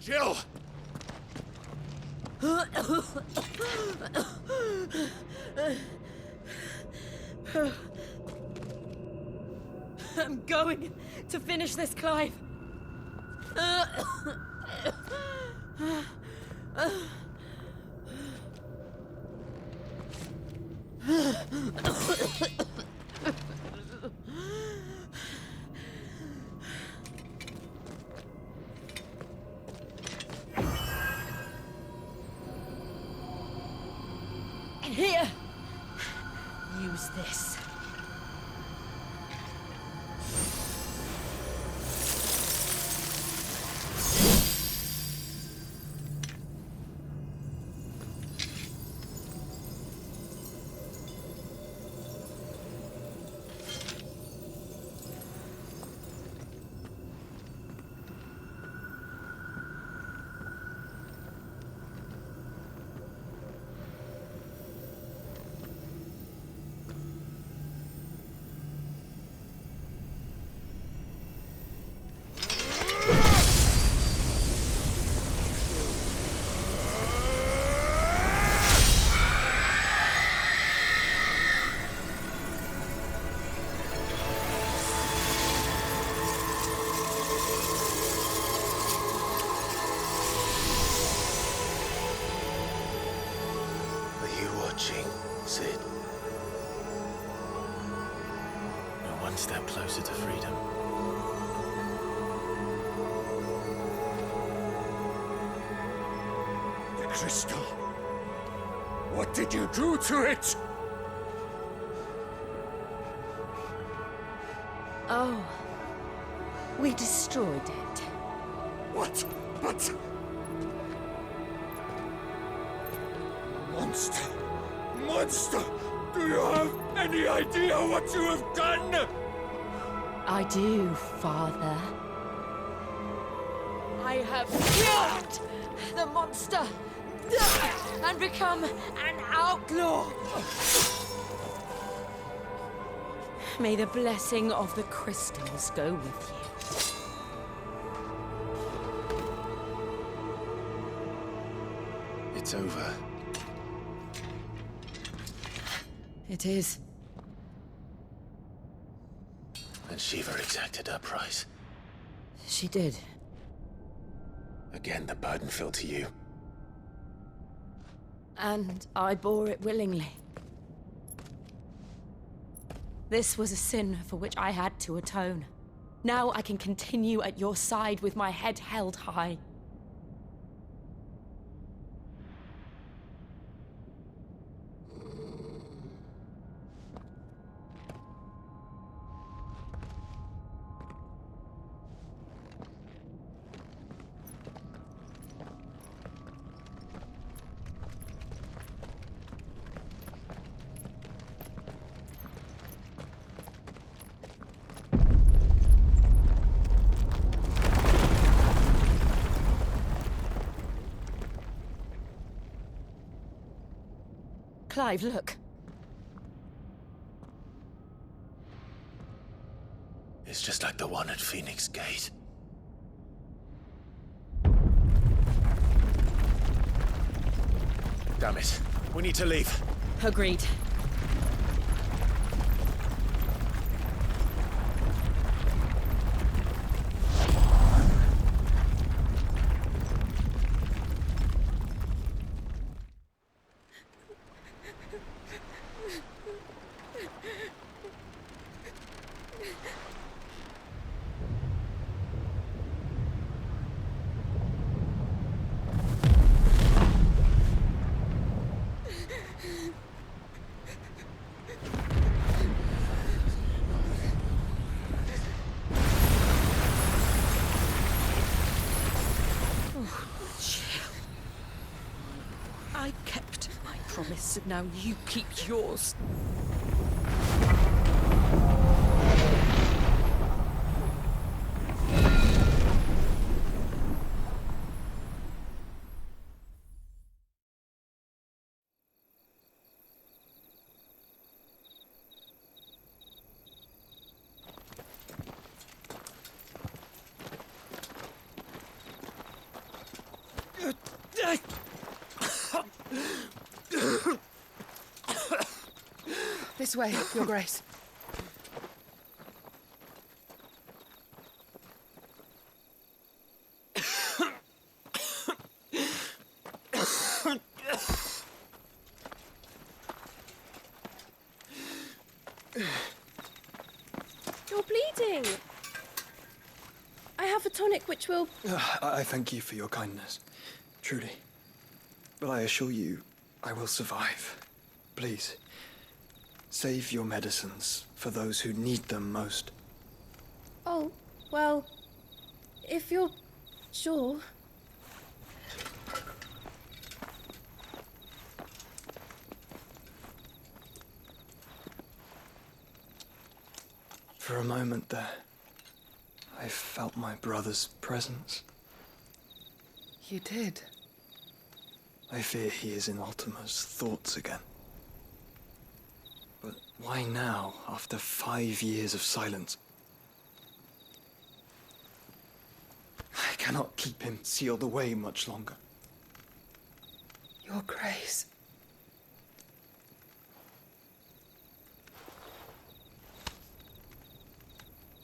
Jill! I'm going to finish this, Clive. Here, use this. Sid. We're one step closer to freedom. The crystal. What did you do to it? Oh. We destroyed it. What? But... Monster! Monster! Do you have any idea what you have done? I do, Father. I have killed the monster and become an outlaw. May the blessing of the crystals go with you. It's over. It is. And Shiva exacted her price. She did. Again, the burden fell to you. And I bore it willingly. This was a sin for which I had to atone. Now I can continue at your side with my head held high. Clive, look. It's just like the one at Phoenix Gate. Damn it. We need to leave. Agreed. I kept my promise, and now you keep yours. This way, Your Grace. You're bleeding. I have a tonic which will... I thank you for your kindness, truly. But I assure you, I will survive. Please, save your medicines for those who need them most. Oh, well, if you're sure. For a moment there, I felt my brother's presence. You did? I fear he is in Ultima's thoughts again. But why now, after 5 years of silence? I cannot keep him sealed away much longer. Your Grace.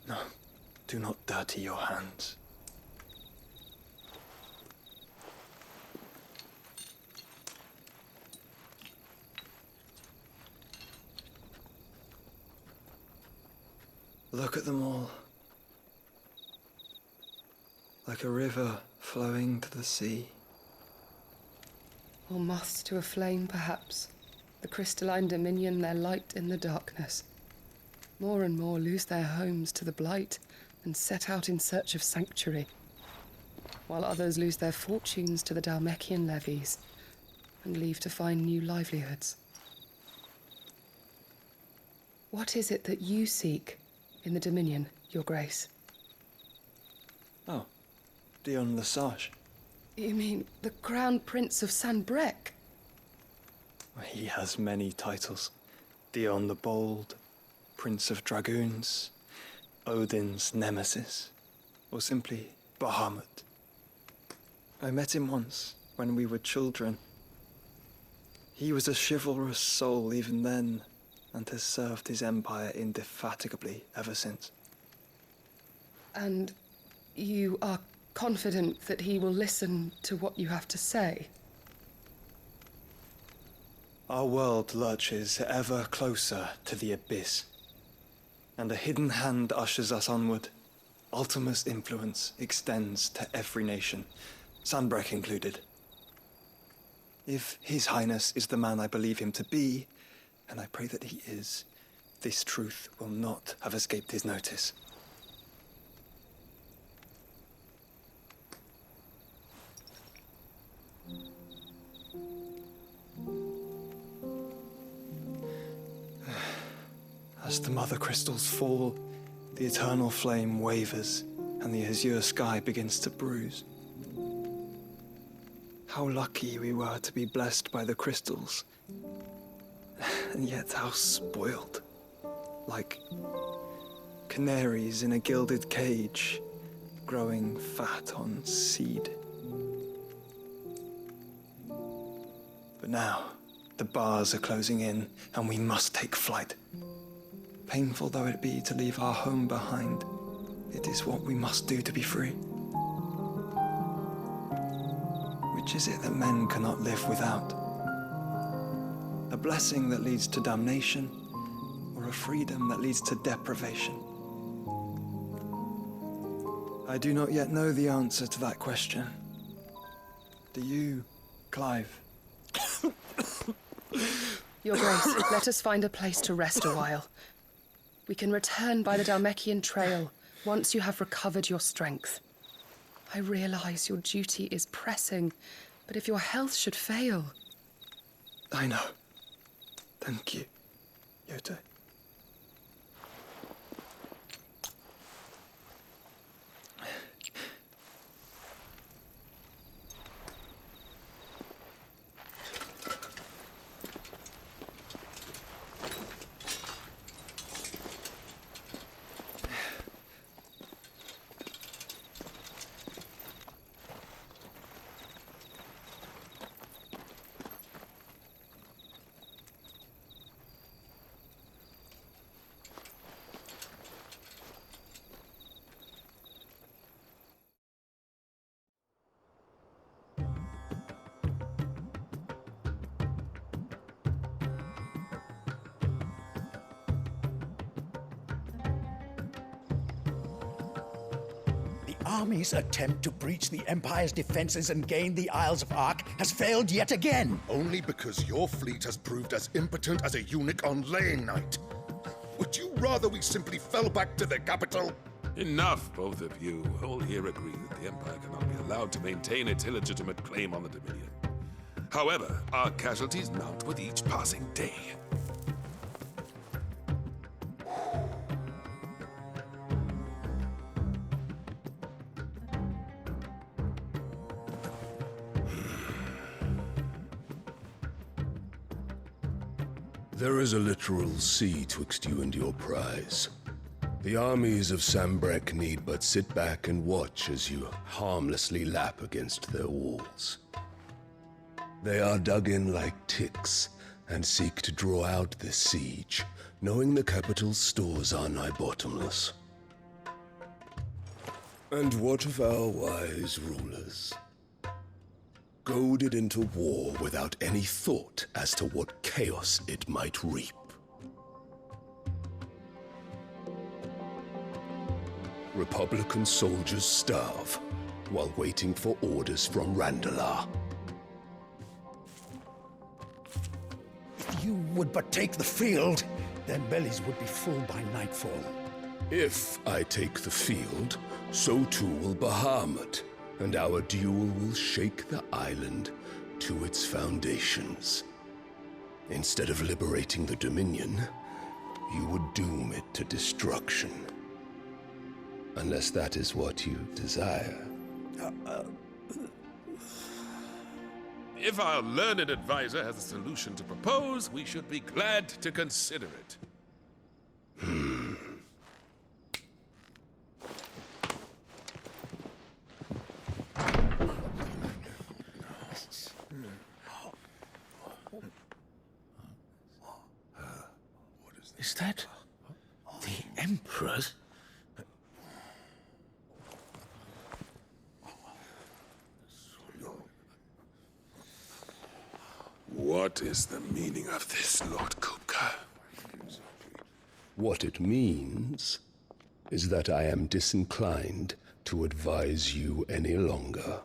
No, do not dirty your hands. Look at them all. Like a river flowing to the sea. Or moths to a flame, perhaps. The crystalline dominion their light in the darkness. More and more lose their homes to the blight and set out in search of sanctuary, while others lose their fortunes to the Dhalmekian levies and leave to find new livelihoods. What is it that you seek in the Dominion, Your Grace? Oh, Dion Lesage. You mean the Crown Prince of Sanbrec? He has many titles. Dion the Bold, Prince of Dragoons, Odin's Nemesis, or simply Bahamut. I met him once, when we were children. He was a chivalrous soul even then, and has served his empire indefatigably ever since. And you are confident that he will listen to what you have to say? Our world lurches ever closer to the abyss, and a hidden hand ushers us onward. Ultima's influence extends to every nation, Sanbrec included. If His Highness is the man I believe him to be, and I pray that he is, this truth will not have escaped his notice. As the mother crystals fall, the eternal flame wavers, and the azure sky begins to bruise. How lucky we were to be blessed by the crystals, and yet how spoiled. Like canaries in a gilded cage, growing fat on seed. But now, the bars are closing in, and we must take flight. Painful though it be to leave our home behind, it is what we must do to be free. Which is it that men cannot live without? A blessing that leads to damnation, or a freedom that leads to deprivation? I do not yet know the answer to that question. Do you, Clive? Your Grace, let us find a place to rest a while. We can return by the Dhalmekian trail once you have recovered your strength. I realize your duty is pressing, but if your health should fail... I know. Thank you, Yote. army's attempt to breach the Empire's defenses and gain the Isles of Ark has failed yet again. Only because your fleet has proved as impotent as a eunuch on laying night. Would you rather we simply fell back to the capital? Enough, both of you. All here agree that the Empire cannot be allowed to maintain its illegitimate claim on the Dominion. However, our casualties mount with each passing day. There is a literal sea twixt you and your prize. The armies of Sambrek need but sit back and watch as you harmlessly lap against their walls. They are dug in like ticks and seek to draw out this siege, knowing the capital's stores are nigh bottomless. And what of our wise rulers? Goaded into war without any thought as to what chaos it might reap. Republican soldiers starve while waiting for orders from Randalar. If you would but take the field, their bellies would be full by nightfall. If I take the field, so too will Bahamut, and our duel will shake the island to its foundations. Instead of liberating the Dominion, you would doom it to destruction. Unless that is what you desire. If our learned advisor has a solution to propose, we should be glad to consider it. Is that the Emperor's? What is the meaning of this, Lord Kupka? What it means is that I am disinclined to advise you any longer.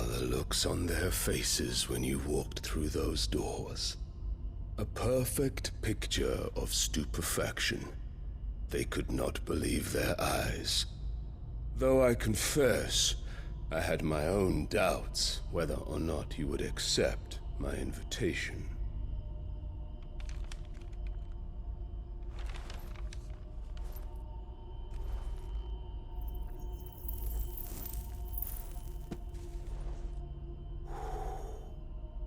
The looks on their faces when you walked through those doors. A perfect picture of stupefaction. They could not believe their eyes. Though I confess, I had my own doubts whether or not you would accept my invitation.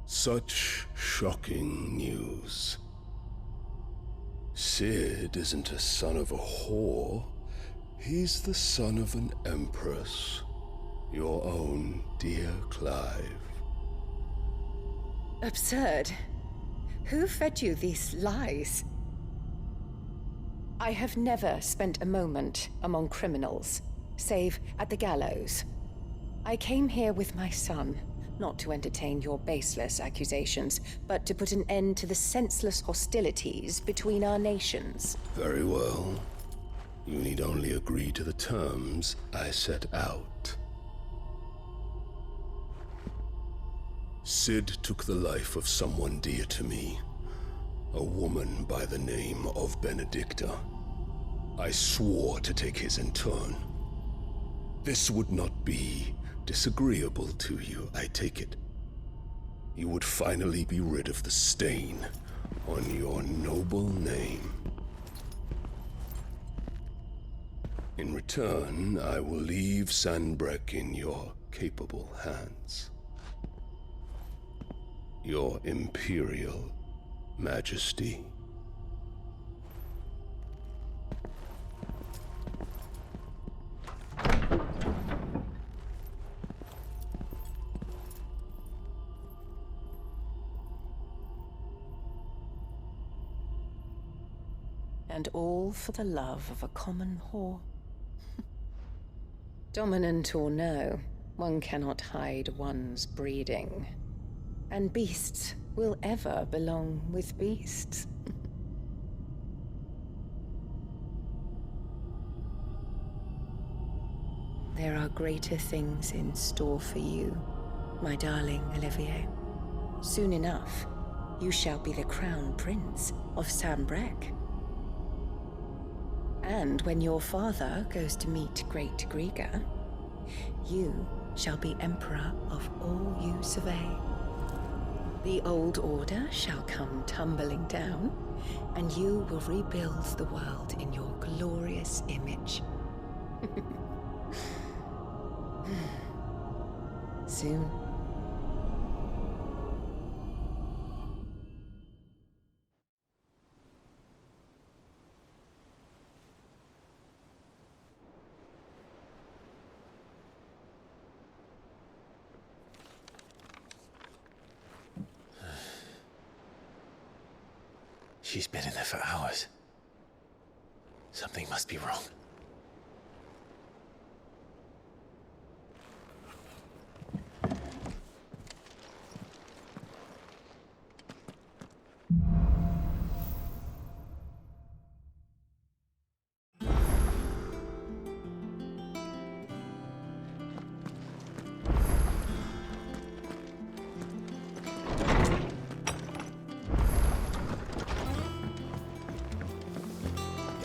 Such shocking news. Sid isn't a son of a whore. He's the son of an empress. Your own dear Clive. Absurd. Who fed you these lies? I have never spent a moment among criminals, save at the gallows. I came here with my son, not to entertain your baseless accusations, but to put an end to the senseless hostilities between our nations. Very well. You need only agree to the terms I set out. Sid took the life of someone dear to me, a woman by the name of Benedicta. I swore to take his in turn. This would not be disagreeable to you, I take it. You would finally be rid of the stain on your noble name. In return, I will leave Sanbreque in your capable hands. Your Imperial Majesty. And all for the love of a common whore. Dominant or no, one cannot hide one's breeding. And beasts will ever belong with beasts. There are greater things in store for you, my darling Olivier. Soon enough, you shall be the crown prince of Sambrec. And when your father goes to meet Great Griga, you shall be emperor of all you survey. The old order shall come tumbling down, and you will rebuild the world in your glorious image. Soon. She's been in there for hours. Something must be wrong.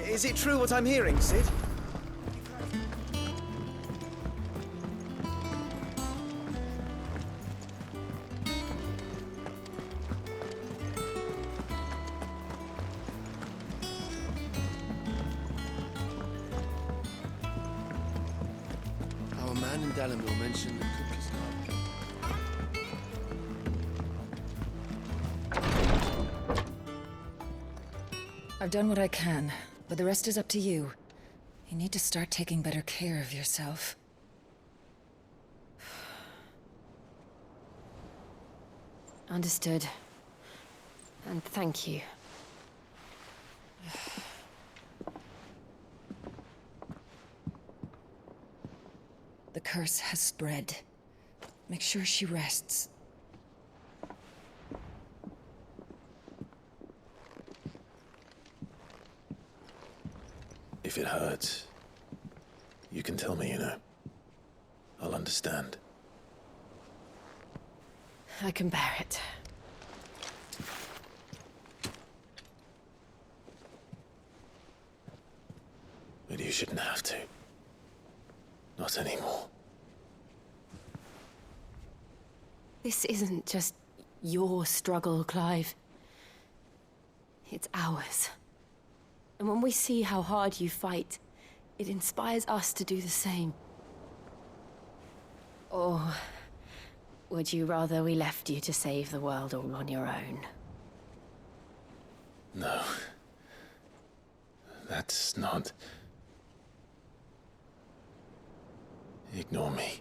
Is it true what I'm hearing, Cid? Our man in Dalamil mentioned the cook is gone. I've done what I can, but the rest is up to you. You need to start taking better care of yourself. Understood. And thank you. The curse has spread. Make sure she rests. If it hurts, you can tell me, you know. I'll understand. I can bear it. But you shouldn't have to. Not anymore. This isn't just your struggle, Clive. It's ours. And when we see how hard you fight, it inspires us to do the same. Or would you rather we left you to save the world all on your own? No. That's not... Ignore me.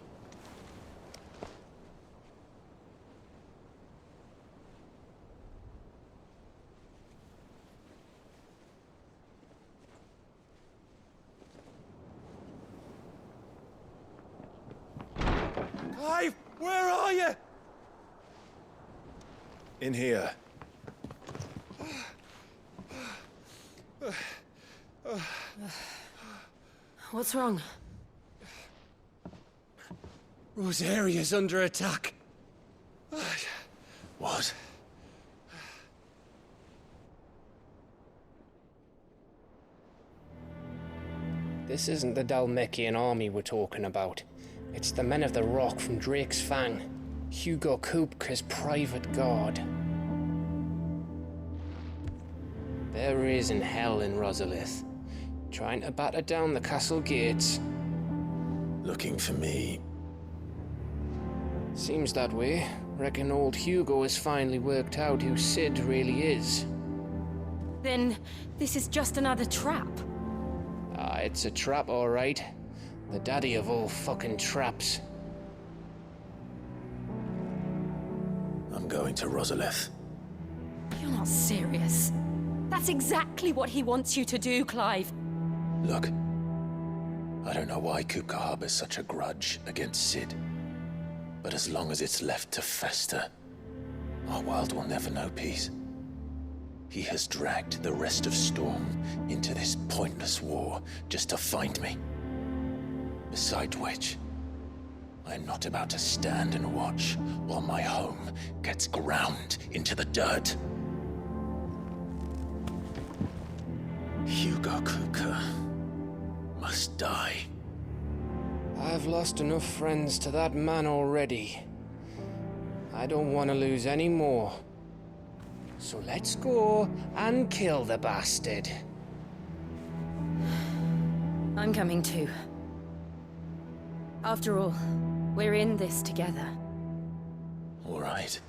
Clive, where are you? In here. What's wrong? Rosaria's under attack. What? This isn't the Dalmekian army we're talking about. It's the men of the Rock from Drake's Fang. Hugo Kupka's private guard. There is in hell in Rosalith, trying to batter down the castle gates. Looking for me? Seems that way. Reckon old Hugo has finally worked out who Cid really is. Then this is just another trap. Ah, it's a trap, all right. The daddy of all fucking traps. I'm going to Rosalith. You're not serious. That's exactly what he wants you to do, Clive. Look, I don't know why Kupka harbors such a grudge against Cid, but as long as it's left to fester, Our world will never know peace. He has dragged the rest of Storm into this pointless war just to find me. Besides which, I am not about to stand and watch while my home gets ground into the dirt. Hugo Kuka must die. I've lost enough friends to that man already. I don't want to lose any more. So let's go and kill the bastard. I'm coming too. After all, we're in this together. All right.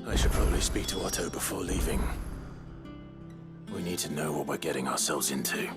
I should probably speak to Otto before leaving. We need to know what we're getting ourselves into.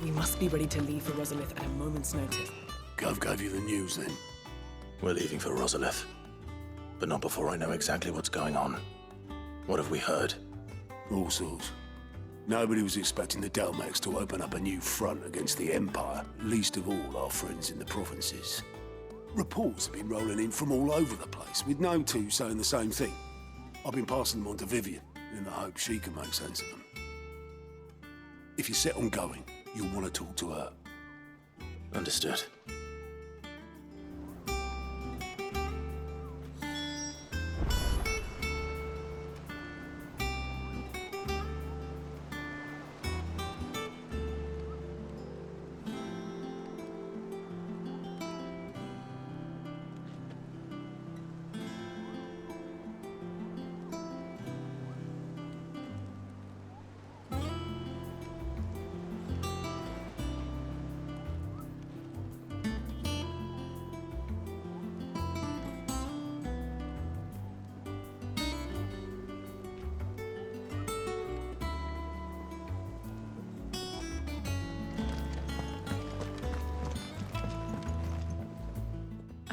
We must be ready to leave for Rosalith at a moment's notice. Gov gave you the news then? We're leaving for Rosalith, but not before I know exactly what's going on. What have we heard? All sorts. Nobody was expecting the Delmex to open up a new front against the Empire, least of all our friends in the provinces. Reports have been rolling in from all over the place, with no two saying the same thing. I've been passing them on to Vivian, in the hope she can make sense of them. If you're set on going, you'll want to talk to her. Understood.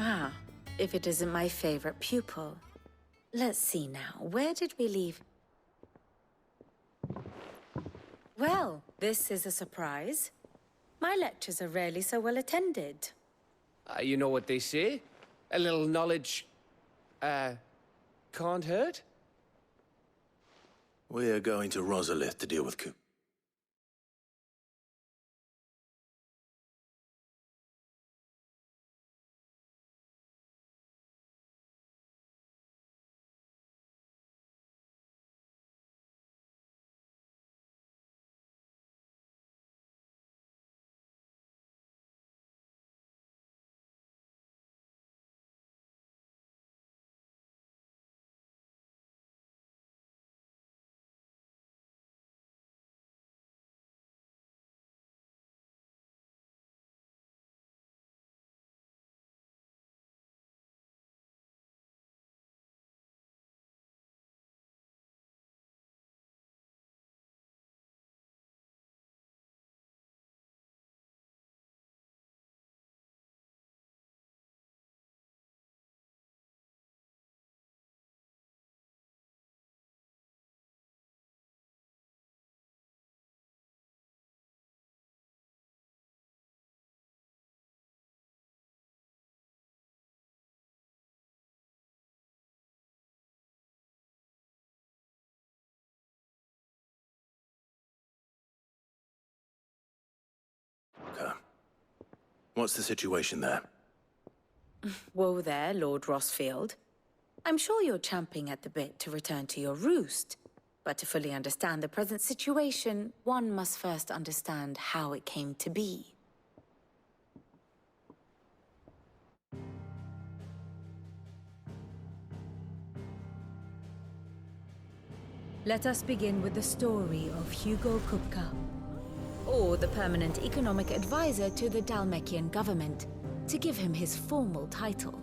Ah, if it isn't my favorite pupil. Let's see now, where did we leave? Well, this is a surprise. My lectures are rarely so well attended. You know what they say? A little knowledge, can't hurt? We're going to Rosalith to deal with Coop. What's the situation there? Whoa there, Lord Rossfield. I'm sure you're champing at the bit to return to your roost. But to fully understand the present situation, one must first understand how it came to be. Let us begin with the story of Hugo Kupka, Or the permanent economic advisor to the Dalmekian government, to give him his formal title.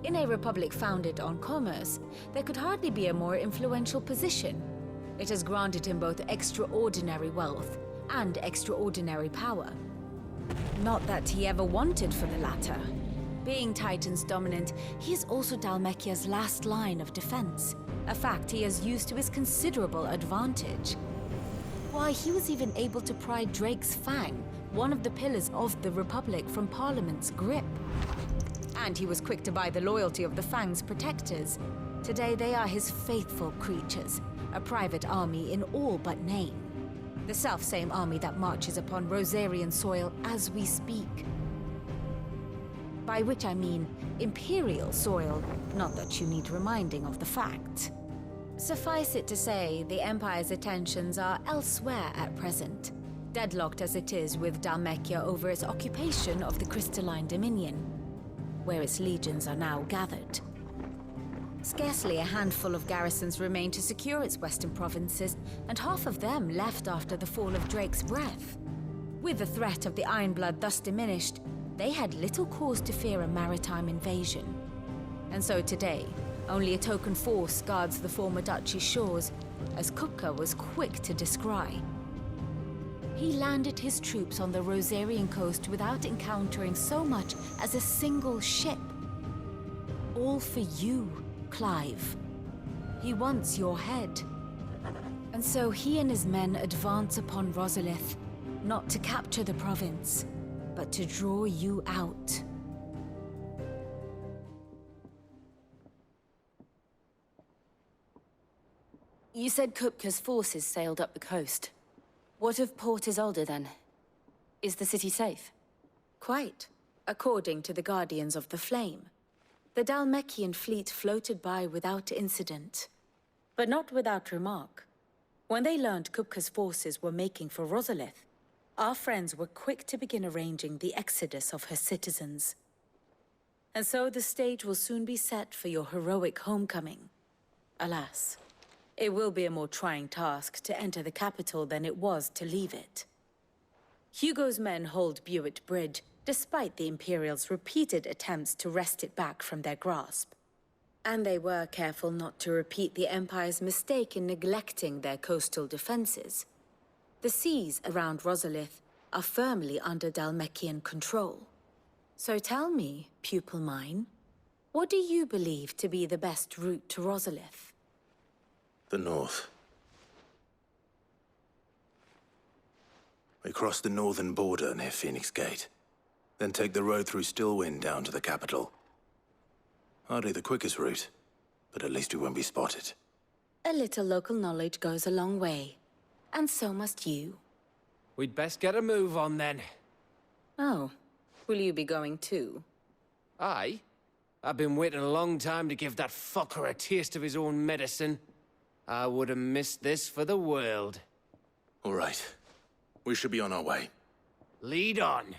In a republic founded on commerce, there could hardly be a more influential position. It has granted him both extraordinary wealth and extraordinary power. Not that he ever wanted for the latter. Being Titan's dominant, he is also Dalmekia's last line of defense, a fact he has used to his considerable advantage. Why, he was even able to pry Drake's Fang, one of the pillars of the Republic, from Parliament's grip. And he was quick to buy the loyalty of the Fang's protectors. Today they are his faithful creatures, a private army in all but name. The self-same army that marches upon Rosarian soil as we speak. By which I mean Imperial soil, not that you need reminding of the fact. Suffice it to say, the Empire's attentions are elsewhere at present, deadlocked as it is with Dalmekia over its occupation of the Crystalline Dominion, where its legions are now gathered. Scarcely a handful of garrisons remain to secure its western provinces, and half of them left after the fall of Drake's Breath. With the threat of the Ironblood thus diminished, they had little cause to fear a maritime invasion. And so today, only a token force guards the former duchy's shores, as Kupka was quick to descry. He landed his troops on the Rosarian coast without encountering so much as a single ship. All for you, Clive. He wants your head. And so he and his men advance upon Rosalith, not to capture the province, but to draw you out. You said Kupka's forces sailed up the coast. What of Port Isolde, then? Is the city safe? Quite, according to the Guardians of the Flame. The Dalmekian fleet floated by without incident, but not without remark. When they learned Kupka's forces were making for Rosalith, our friends were quick to begin arranging the exodus of her citizens. And so the stage will soon be set for your heroic homecoming. Alas, it will be a more trying task to enter the capital than it was to leave it. Hugo's men hold Buet Bridge, despite the Imperials' repeated attempts to wrest it back from their grasp. And they were careful not to repeat the Empire's mistake in neglecting their coastal defenses. The seas around Rosalith are firmly under Dalmekian control. So tell me, pupil mine, what do you believe to be the best route to Rosalith? The north. We cross the northern border near Phoenix Gate, then take the road through Stillwind down to the capital. Hardly the quickest route, but at least we won't be spotted. A little local knowledge goes a long way, and so must you. We'd best get a move on then. Oh, will you be going too? Aye. I've been waiting a long time to give that fucker a taste of his own medicine. I would have missed this for the world. All right. We should be on our way. Lead on.